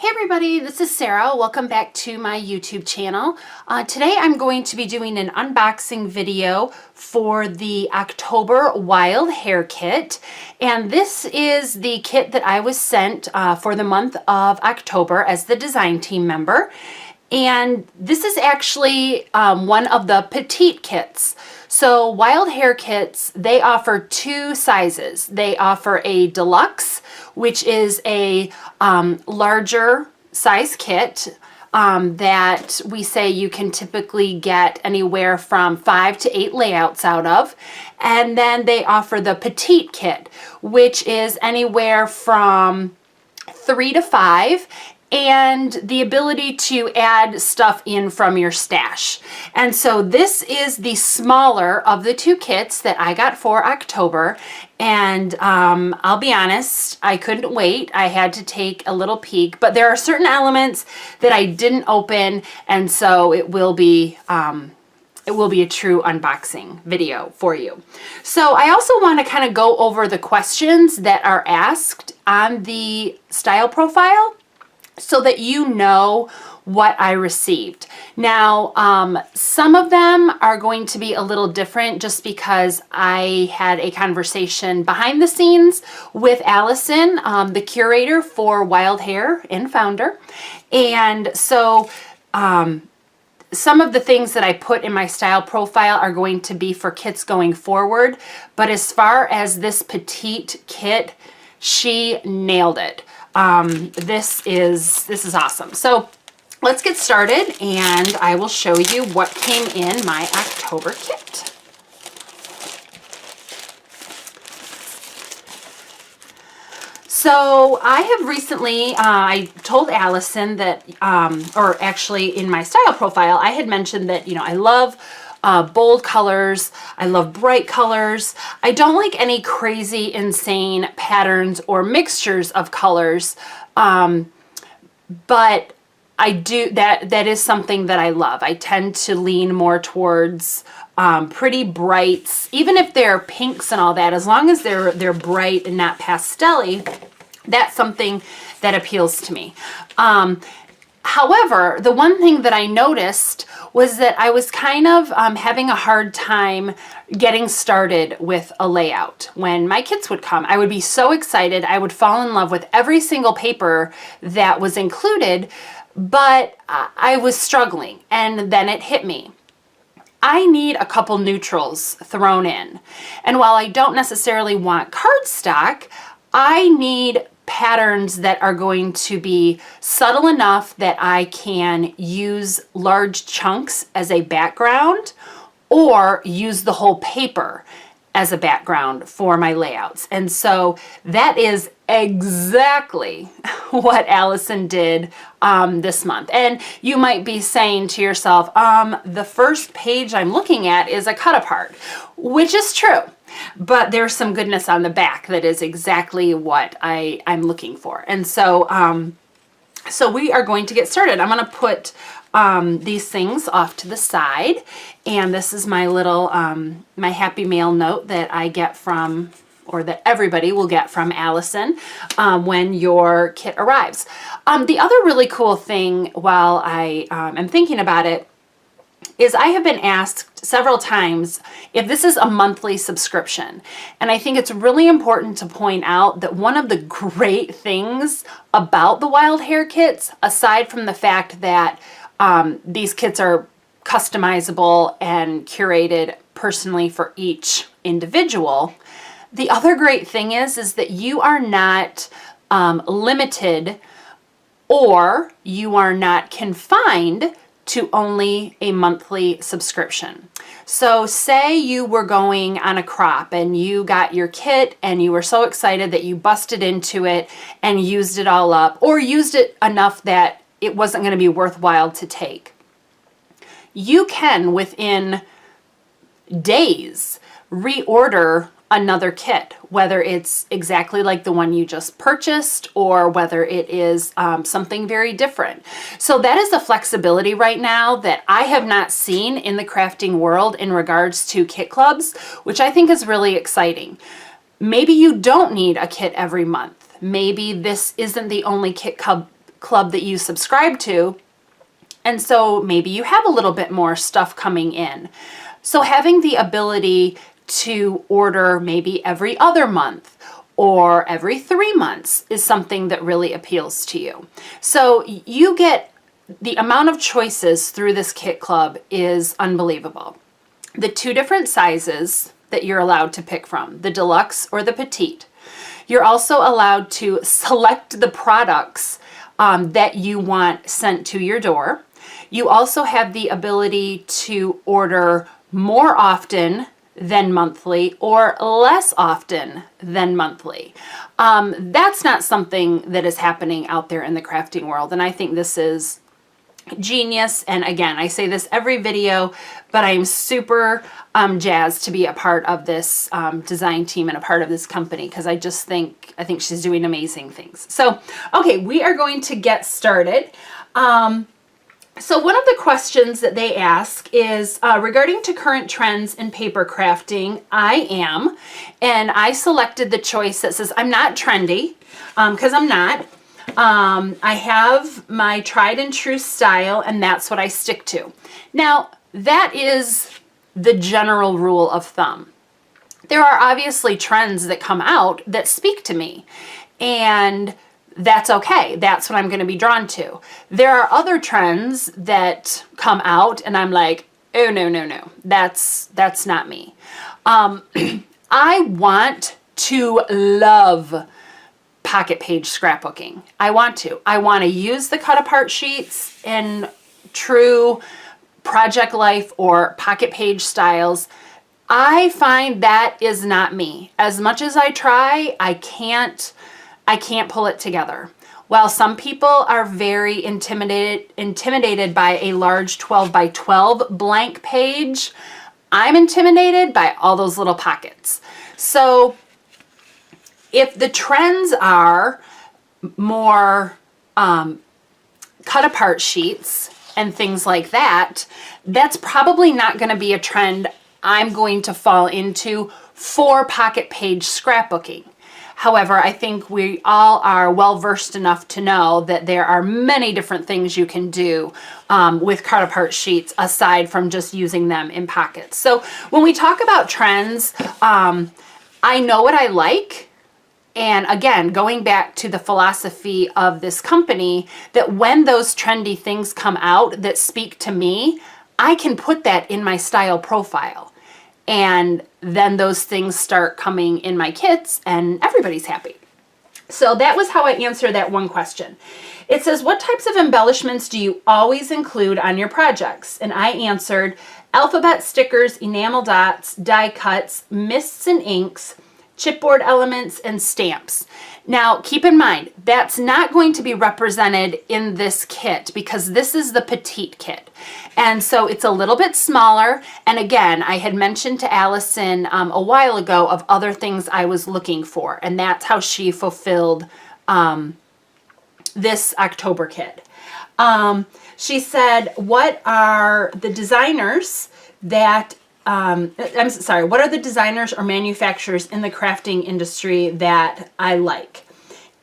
Hey everybody, this is Sarah. Welcome back to my YouTube channel. Today I'm going to be doing an unboxing video for the October Wild Hare kit. And this is the kit that I was sent for the month of October as the design team member. And this is actually one of the petite kits. So Wild Hare kits, they offer two sizes. They offer a deluxe, which is a larger size kit that we say you can typically get anywhere from 5 to 8 layouts out of. And then they offer the petite kit, which is anywhere from 3 to 5. And the ability to add stuff in from your stash. And so this is the smaller of the two kits that I got for October. And I'll be honest, I couldn't wait. I had to take a little peek, but there are certain elements that I didn't open, and so it will be a true unboxing video for you. So I also want to kind of go over the questions that are asked on the style profile, so that you know what I received. Now, some of them are going to be a little different just because I had a conversation behind the scenes with Allison, the curator for Wild Hare and founder. And so some of the things that I put in my style profile are going to be for kits going forward. But as far as this petite kit, she nailed it. This is awesome. So let's get started and I will show you what came in my October kit. So I have recently, I told Allison that, or actually in my style profile, I had mentioned that, I love bold colors. I love bright colors. I don't like any crazy, insane patterns or mixtures of colors, but I do, that is something that I love. I tend to lean more towards pretty brights, even if they're pinks and all that, as long as they're bright and not pastel-y, that's something that appeals to me. However, the one thing that I noticed was that I was kind of having a hard time getting started with a layout. When my kits would come, I would be so excited. I would fall in love with every single paper that was included, but I was struggling, and then it hit me. I need a couple neutrals thrown in. And while I don't necessarily want cardstock, I need patterns that are going to be subtle enough that I can use large chunks as a background or use the whole paper as a background for my layouts. And so that is exactly what Allison did this month. And you might be saying to yourself, the first page I'm looking at is a cut apart, which is true. But there's some goodness on the back that is exactly what I'm looking for. And so, so we are going to get started. I'm going to put these things off to the side. And this is my little, my happy mail note that I get from, or that everybody will get from Allison when your kit arrives. The other really cool thing while I am thinking about it is I have been asked several times if this is a monthly subscription. And I think it's really important to point out that one of the great things about the Wild Hare kits, aside from the fact that these kits are customizable and curated personally for each individual, the other great thing is that you are not limited, or you are not confined to only a monthly subscription. So say you were going on a crop and you got your kit and you were so excited that you busted into it and used it all up, or used it enough that it wasn't going to be worthwhile to take. You can, within days, reorder another kit, whether it's exactly like the one you just purchased or whether it is something very different. So that is a flexibility right now that I have not seen in the crafting world in regards to kit clubs, which I think is really exciting. Maybe you don't need a kit every month. Maybe this isn't the only kit club club that you subscribe to. And so maybe you have a little bit more stuff coming in. So having the ability to order maybe every other month or every 3 months is something that really appeals to you. So you get the amount of choices through this kit club is unbelievable. The 2 different sizes that you're allowed to pick from, the deluxe or the petite. You're also allowed to select the products that you want sent to your door. You also have the ability to order more often than monthly or less often than monthly. That's not something that is happening out there in the crafting world, and I think this is genius. And again, I say this every video, but I'm super jazzed to be a part of this design team and a part of this company, because I think she's doing amazing things. So, okay, we are going to get started. So one of the questions that they ask is regarding to current trends in paper crafting. I am, and I selected the choice that says I'm not trendy, because I'm not. I have my tried and true style, and that's what I stick to. Now, that is the general rule of thumb. There are obviously trends that come out that speak to me, and that's okay. That's what I'm going to be drawn to. There are other trends that come out and I'm like, oh, no, that's not me. I want to love pocket page scrapbooking. I want to use the cut apart sheets in true project life or pocket page styles. I find that is not me. As much as I try, I can't pull it together. While some people are very intimidated by a large 12 by 12 blank page, I'm intimidated by all those little pockets. So if the trends are more cut apart sheets and things like that, that's probably not going to be a trend I'm going to fall into for pocket page scrapbooking. However, I think we all are well versed enough to know that there are many different things you can do with cut apart sheets aside from just using them in pockets. So when we talk about trends, I know what I like. And again, going back to the philosophy of this company, that when those trendy things come out that speak to me, I can put that in my style profile. And then those things start coming in my kits and everybody's happy. So that was how I answered that one question. It says, what types of embellishments do you always include on your projects? And I answered alphabet stickers, enamel dots, die cuts, mists and inks, chipboard elements, and stamps. Now, keep in mind, that's not going to be represented in this kit because this is the petite kit. And so it's a little bit smaller. And again, I had mentioned to Allison a while ago of other things I was looking for. And that's how she fulfilled this October kit. She said, what are the designers that what are the designers or manufacturers in the crafting industry that I like?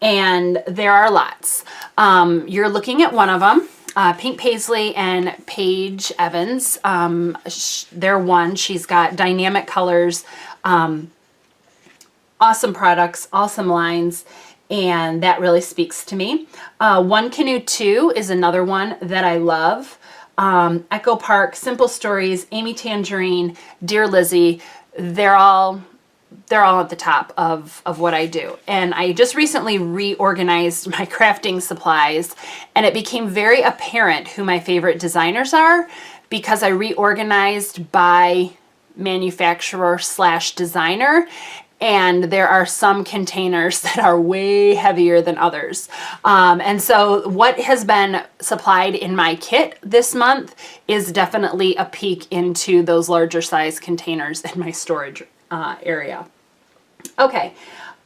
And there are lots. You're looking at one of them, Pink Paisley and Paige Evans. They're one. She's got dynamic colors, awesome products, awesome lines, and that really speaks to me. One Canoe 2 is another one that I love. Echo Park, Simple Stories, Amy Tangerine, Dear Lizzie, they're all at the top of what I do. And I just recently reorganized my crafting supplies, and it became very apparent who my favorite designers are because I reorganized by manufacturer / designer. And there are some containers that are way heavier than others. And so what has been supplied in my kit this month is definitely a peek into those larger size containers in my storage area. Okay.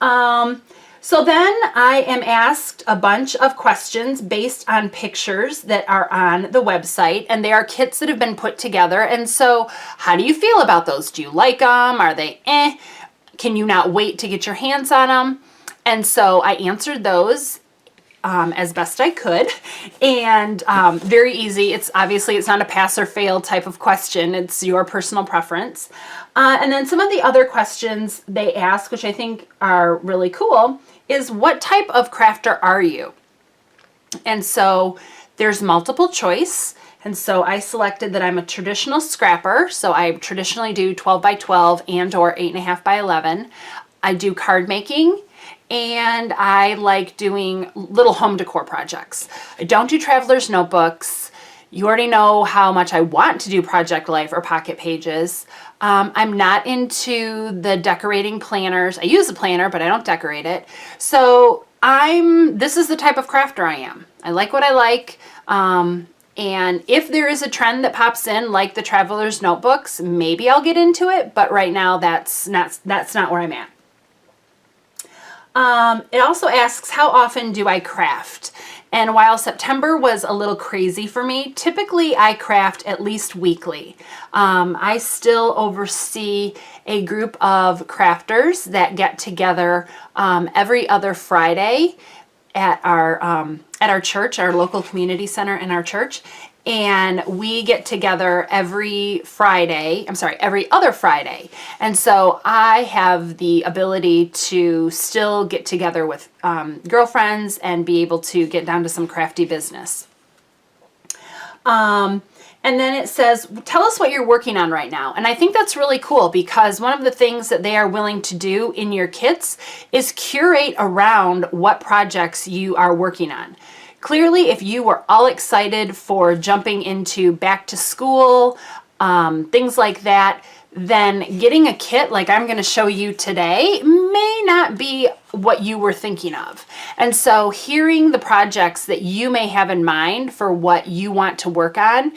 So then I am asked a bunch of questions based on pictures that are on the website, and they are kits that have been put together. And so how do you feel about those? Do you like them? Are they eh? Can you not wait to get your hands on them? And so I answered those as best I could, and very easy. It's obviously, it's not a pass or fail type of question. It's your personal preference. And then some of the other questions they ask, which I think are really cool, is what type of crafter are you? And so there's multiple choice. And so I selected that I'm a traditional scrapper. So I traditionally do 12 by 12 and or 8.5 by 11. I do card making, and I like doing little home decor projects. I don't do traveler's notebooks. You already know how much I want to do Project Life or Pocket Pages. I'm not into the decorating planners. I use a planner, but I don't decorate it. So this is the type of crafter I am. I like what I like. And if there is a trend that pops in, like the traveler's notebooks, maybe I'll get into it. But right now, that's not where I'm at. It also asks, how often do I craft? And while September was a little crazy for me, typically I craft at least weekly. I still oversee a group of crafters that get together every other Friday at our church, our local community center in our church. And we get together every other Friday. And so I have the ability to still get together with girlfriends and be able to get down to some crafty business. And then it says, tell us what you're working on right now. And I think that's really cool, because one of the things that they are willing to do in your kits is curate around what projects you are working on. Clearly, if you were all excited for jumping into back to school, things like that, then getting a kit like I'm going to show you today may not be what you were thinking of. And so hearing the projects that you may have in mind for what you want to work on,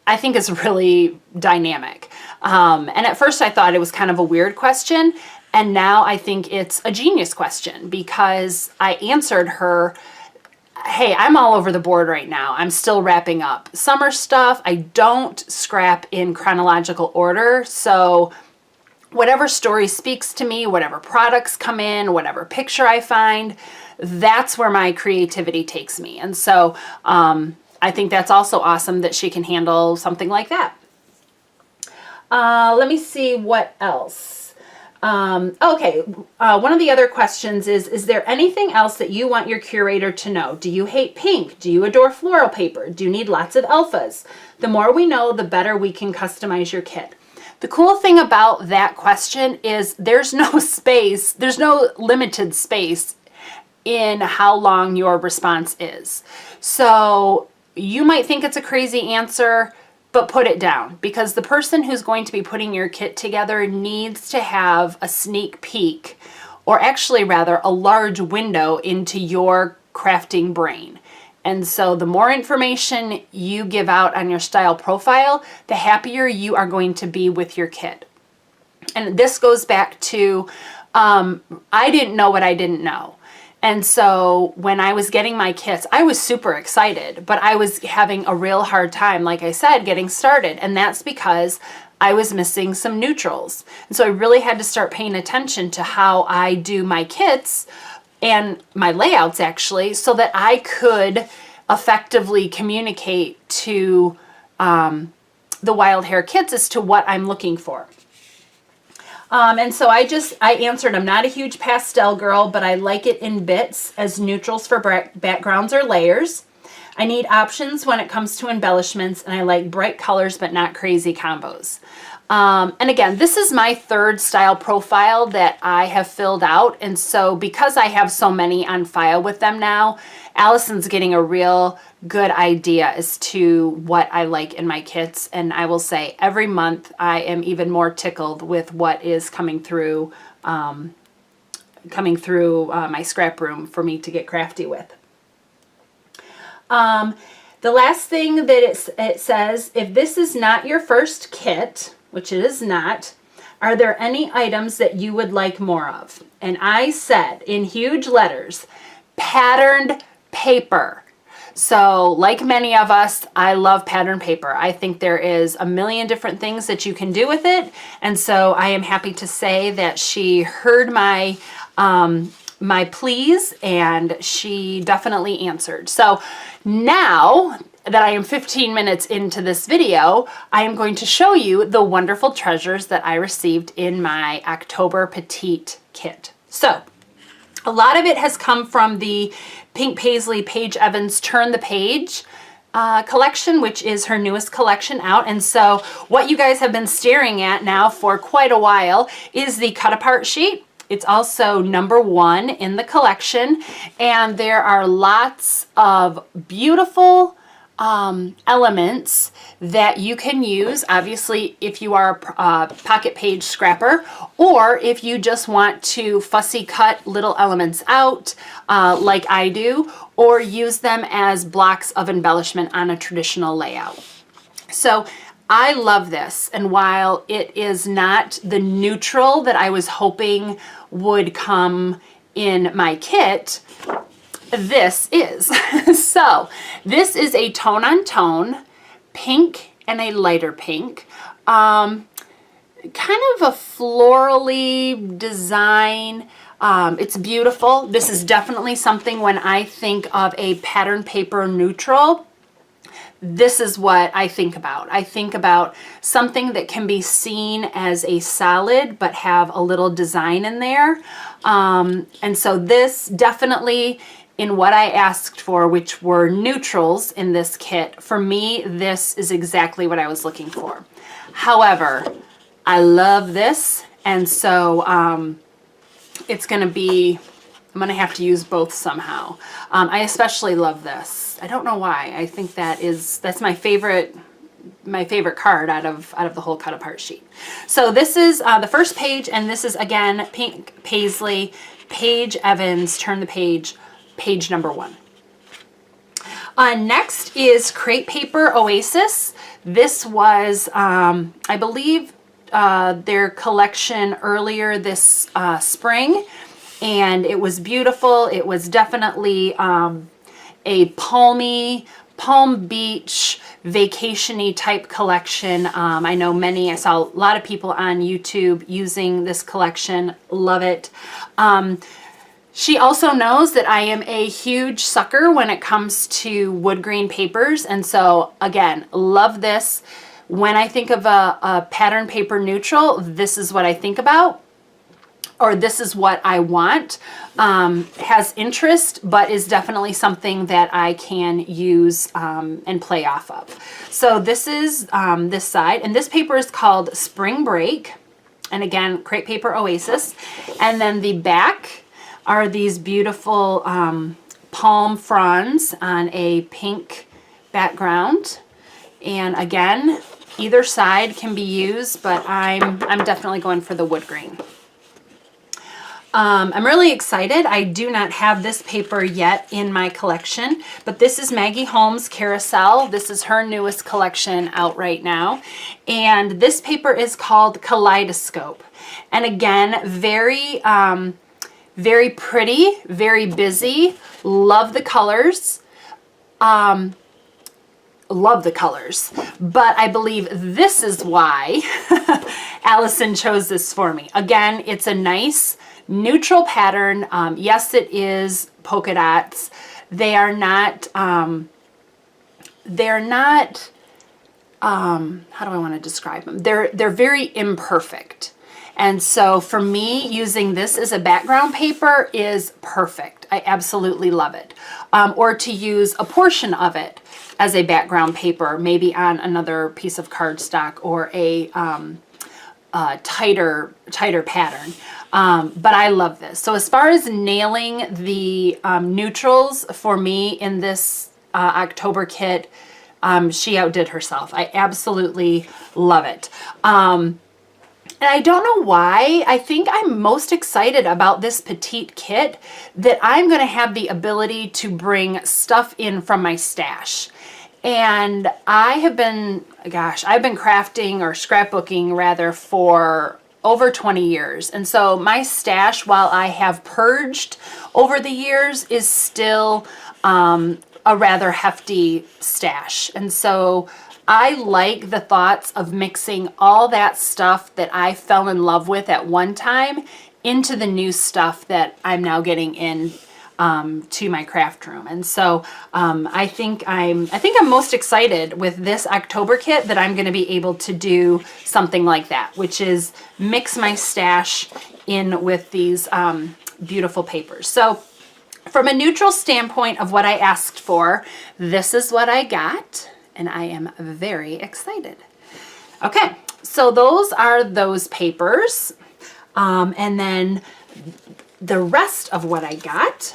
I think is really dynamic. And at first I thought it was kind of a weird question. And now I think it's a genius question, because I answered her, hey, I'm all over the board right now. I'm still wrapping up summer stuff. I don't scrap in chronological order. So whatever story speaks to me, whatever products come in, whatever picture I find, that's where my creativity takes me. And so I think that's also awesome that she can handle something like that. Let me see what else. Okay, one of the other questions is there anything else that you want your curator to know? Do you hate pink? Do you adore floral paper? Do you need lots of alphas? The more we know, the better we can customize your kit. The cool thing about that question is there's no space, there's no limited space in how long your response is. So you might think it's a crazy answer, but put it down, because the person who's going to be putting your kit together needs to have a sneak peek, or actually rather a large window into your crafting brain. And so the more information you give out on your style profile, the happier you are going to be with your kit. And this goes back to, I didn't know what I didn't know. And so when I was getting my kits, I was super excited, but I was having a real hard time, like I said, getting started. And that's because I was missing some neutrals. And so I really had to start paying attention to how I do my kits and my layouts, actually, so that I could effectively communicate to the Wild Hare kits as to what I'm looking for. And so I answered, I'm not a huge pastel girl, but I like it in bits as neutrals for backgrounds or layers. I need options when it comes to embellishments, and I like bright colors, but not crazy combos. And again, this is my third style profile that I have filled out. And so because I have so many on file with them now, Allison's getting a real good idea as to what I like in my kits. And I will say every month I am even more tickled with what is coming through my scrap room for me to get crafty with. The last thing that it says, if this is not your first kit, which it is not, are there any items that you would like more of? And I said in huge letters, patterned paper. So like many of us, I love pattern paper. I think there is a million different things that you can do with it. And so I am happy to say that she heard my my pleas, and she definitely answered. So now that I am 15 minutes into this video, I am going to show you the wonderful treasures that I received in my October Petite kit. So a lot of it has come from the Pink Paisley Paige Evans Turn the Page collection, which is her newest collection out. And so what you guys have been staring at now for quite a while is the cut apart sheet. It's also #1 in the collection, and there are lots of beautiful elements that you can use, obviously, if you are a pocket page scrapper, or if you just want to fussy cut little elements out like I do, or use them as blocks of embellishment on a traditional layout. So I love this, and while it is not the neutral that I was hoping would come in my kit, this is. So this is a tone-on-tone pink and a lighter pink. Kind of a florally design. It's beautiful. This is definitely something when I think of a pattern paper neutral, this is what I think about. I think about something that can be seen as a solid but have a little design in there. And so this definitely, in what I asked for, which were neutrals in this kit, for me, this is exactly what I was looking for. However, I love this, and so it's going to be, I'm going to have to use both somehow. I especially love this. I don't know why. I think that's my favorite card out of the whole cut apart sheet. So this is the first page, and this is again Pink Paisley Paige Evans Turn the Page, page #1. Next is Crepe Paper Oasis. This was, I believe, their collection earlier this spring, and it was beautiful. It was definitely a Palm Beach vacation-y type collection. I saw a lot of people on YouTube using this collection. Love it. She also knows that I am a huge sucker when it comes to wood grain papers, and so again, love this. When I think of a pattern paper neutral, this is what I think about, or this is what I want. Has interest, but is definitely something that I can use and play off of. So this is this side, and this paper is called Spring Break, and again, Crepe Paper Oasis. And then the back are these beautiful palm fronds on a pink background. And again, either side can be used, but I'm definitely going for the wood grain. I'm really excited. I do not have this paper yet in my collection, but this is Maggie Holmes' Carousel. This is her newest collection out right now. And this paper is called Kaleidoscope. And again, very pretty, very busy. Love the colors. Love the colors. But I believe this is why Allison chose this for me. Again, it's a nice neutral pattern. Yes, it is polka dots. They're not, how do I want to describe them? They're very imperfect. And so for me, using this as a background paper is perfect. I absolutely love it. Or to use a portion of it as a background paper, maybe on another piece of cardstock or a tighter pattern. But I love this. So as far as nailing the neutrals for me in this October kit, she outdid herself. I absolutely love it. And I don't know why. I think I'm most excited about this petite kit that I'm going to have the ability to bring stuff in from my stash. And I've been crafting or scrapbooking rather for over 20 years. And so my stash, while I have purged over the years, is still a rather hefty stash. And so I like the thoughts of mixing all that stuff that I fell in love with at one time into the new stuff that I'm now getting in to my craft room. And so I think I'm most excited with this October kit that I'm going to be able to do something like that, which is mix my stash in with these beautiful papers. So from a neutral standpoint of what I asked for, this is what I got, and I am very excited. Okay, so those are those papers. And then the rest of what I got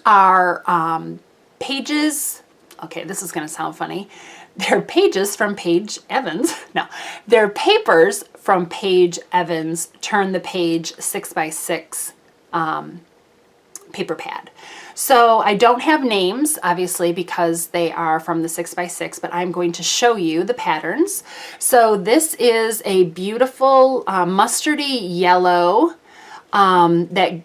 are pages. Okay, this is going to sound funny. They're pages from Paige Evans. No, they're papers from Paige Evans Turn the Page 6x6 paper pad. So I don't have names, obviously, because they are from the 6x6, but I'm going to show you the patterns. So this is a beautiful mustardy yellow that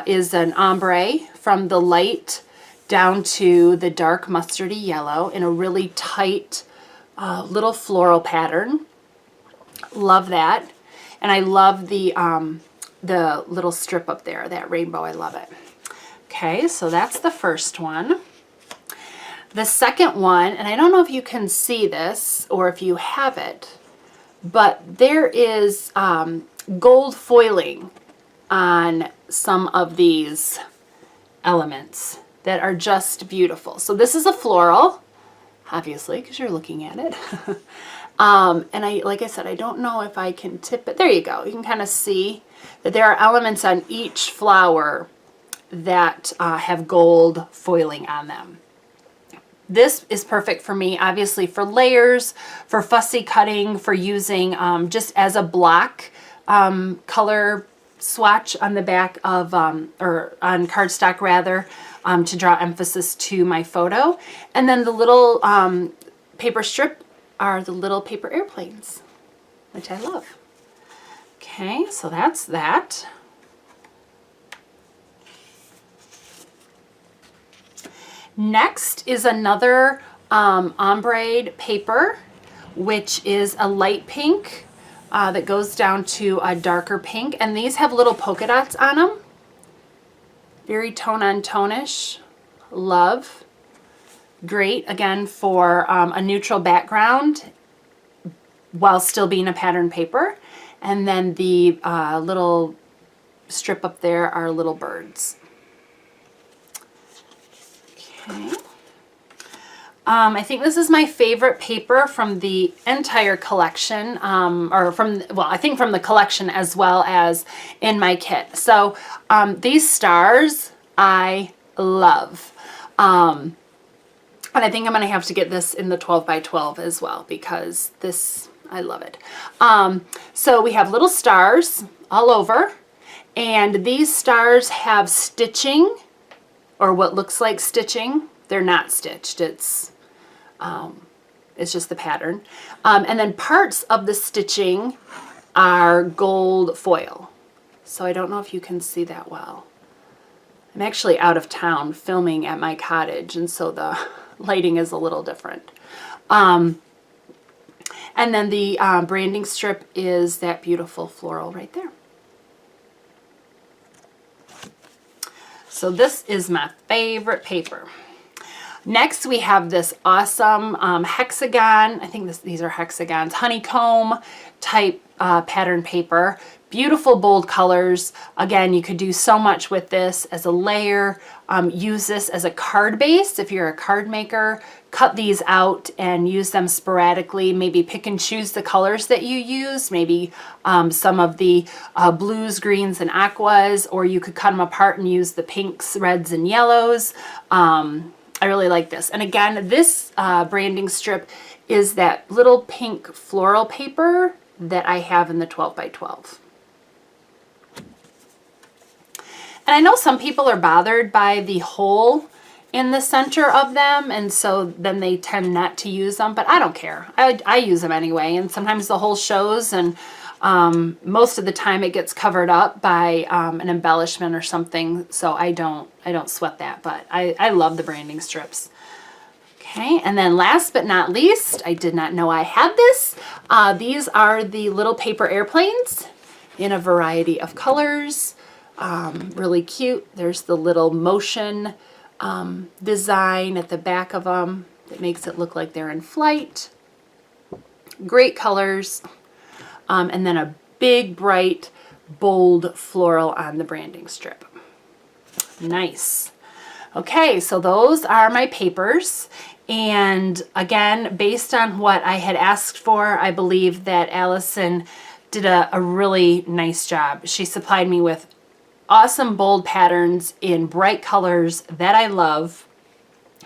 is an ombre from the light down to the dark mustardy yellow in a really tight little floral pattern. Love that. And I love the little strip up there, that rainbow. I love it. Okay, so that's the first one. The second one, and I don't know if you can see this or if you have it, but there is gold foiling on some of these elements that are just beautiful. So this is a floral, obviously, because you're looking at it. And like I said, I don't know if I can tip it. There you go. You can kind of see that there are elements on each flower that have gold foiling on them. This is perfect for me, obviously, for layers, for fussy cutting, for using just as a block color swatch on the back of, or on cardstock rather, to draw emphasis to my photo. And then the little paper strip are the little paper airplanes, which I love. Okay, so that's that. Next is another ombre paper, which is a light pink that goes down to a darker pink. And these have little polka dots on them. Very tone-on-tone-ish. Love. Great, again, for a neutral background while still being a pattern paper. And then the little strip up there are little birds. Okay. I think this is my favorite paper from the entire collection, or from, well, I think from the collection as well as in my kit. So these stars I love. And I think I'm going to have to get this in the 12x12 as well, because this, I love it. So we have little stars all over, and these stars have stitching, or what looks like stitching. They're not stitched. It's just the pattern. And then parts of the stitching are gold foil. So I don't know if you can see that well. I'm actually out of town filming at my cottage, and so the lighting is a little different. And then the branding strip is that beautiful floral right there. So this is my favorite paper. Next, we have this awesome hexagon. I think these are hexagons, honeycomb type pattern paper. Beautiful bold colors. Again, you could do so much with this as a layer. Use this as a card base if you're a card maker. Cut these out and use them sporadically. Maybe pick and choose the colors that you use. Maybe some of the blues, greens, and aquas, or you could cut them apart and use the pinks, reds, and yellows. I really like this. And again, this branding strip is that little pink floral paper that I have in the 12x12. And I know some people are bothered by the hole in the center of them, and so then they tend not to use them, but I don't care. I use them anyway, and sometimes the hole shows, and most of the time it gets covered up by an embellishment or something, so I don't sweat that, but I love the branding strips. Okay, and then last but not least, I did not know I had this. These are the little paper airplanes, in a variety of colors. Really cute. There's the little motion design at the back of them that makes it look like they're in flight. Great colors. And then a big, bright, bold floral on the branding strip. Nice. Okay, so those are my papers. And again, based on what I had asked for, I believe that Allison did a really nice job. She supplied me with awesome bold patterns in bright colors that I love,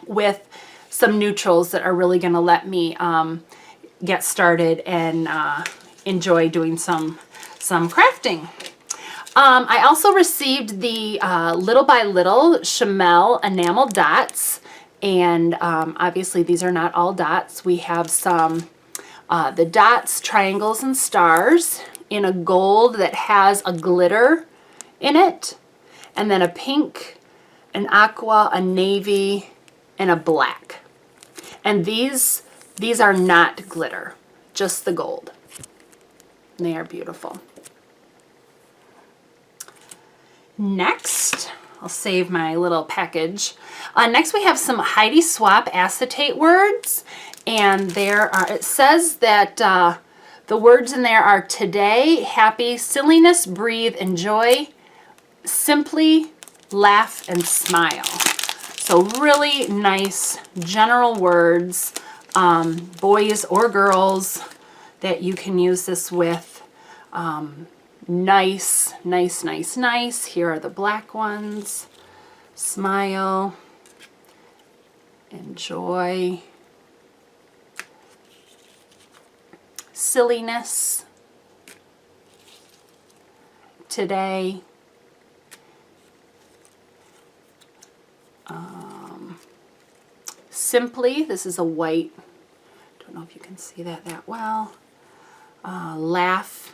with some neutrals that are really going to let me get started and enjoy doing some crafting. I also received the Little by Little Chamel Enamel Dots, and obviously these are not all dots. We have some the dots, triangles, and stars in a gold that has a glitter in it, and then a pink, an aqua, a navy, and a black. And these are not glitter, just the gold. And they are beautiful. Next, I'll save my little package. Next we have some Heidi Swap acetate words, and there are, it says that the words in there are today, happy, silliness, breathe, enjoy, simply, laugh, and smile. So really nice general words, boys or girls, that you can use this with. Nice, nice, nice, nice. Here are the black ones. Smile, enjoy, silliness, today, simply, this is a white, don't know if you can see that well, laugh,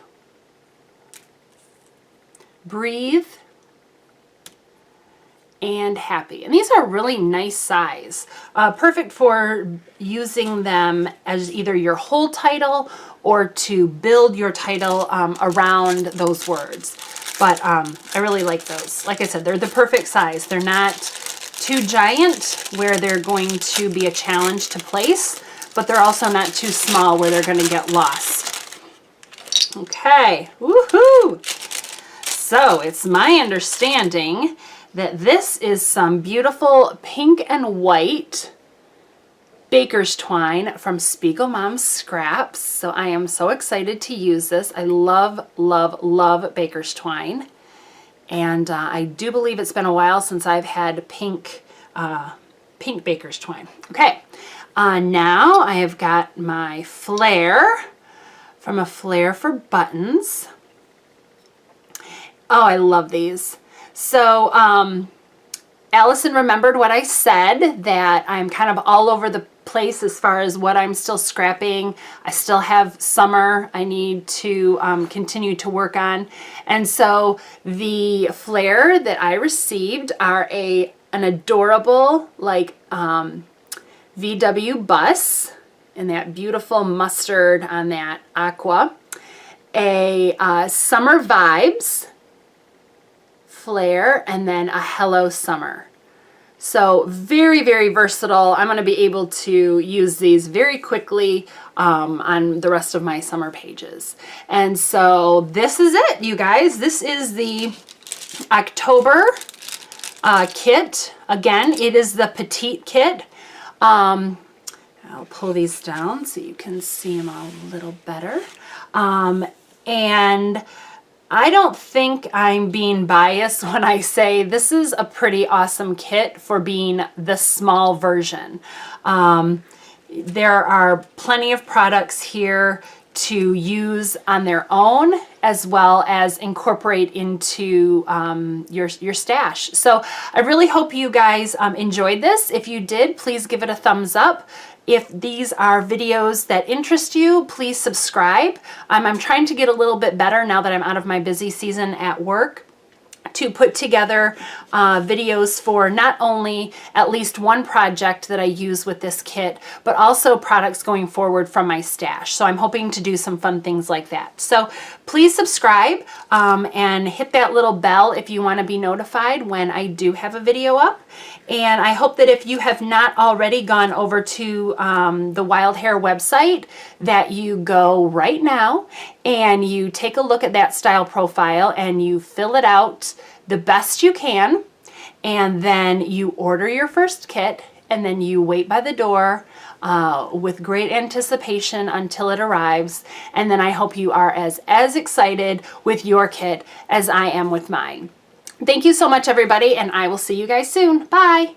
breathe, and happy. And these are really nice size, perfect for using them as either your whole title or to build your title around those words. But I really like those. Like I said, they're the perfect size. They're not too giant where they're going to be a challenge to place, but they're also not too small where they're going to get lost. Okay, woohoo! So it's my understanding that this is some beautiful pink and white baker's twine from Spiegel Mom's Scraps. So I am so excited to use this. I love, love, love baker's twine. And I do believe it's been a while since I've had pink baker's twine. Okay, now I have got my flare from a Flare for Buttons. Oh, I love these. So Allison remembered what I said, that I'm kind of all over the place as far as what I'm still scrapping. I still have summer I need to continue to work on. And so the flare that I received are an adorable like VW bus in that beautiful mustard on that aqua, a Summer Vibes flare, and then a Hello Summer. So very, very versatile. I'm going to be able to use these very quickly on the rest of my summer pages. And so this is it, you guys. This is the October kit. Again, it is the petite kit. I'll pull these down so you can see them a little better. And I don't think I'm being biased when I say this is a pretty awesome kit for being the small version. There are plenty of products here to use on their own, as well as incorporate into your stash. So I really hope you guys enjoyed this. If you did, please give it a thumbs up. If these are videos that interest you, please subscribe. I'm trying to get a little bit better now that I'm out of my busy season at work to put together videos for not only at least one project that I use with this kit, but also products going forward from my stash. So I'm hoping to do some fun things like that. So please subscribe and hit that little bell if you want to be notified when I do have a video up. And I hope that if you have not already gone over to the Wild Hare website, that you go right now and you take a look at that style profile and you fill it out the best you can, and then you order your first kit, and then you wait by the door with great anticipation until it arrives. And then I hope you are as excited with your kit as I am with mine. Thank you so much, everybody, and I will see you guys soon. Bye.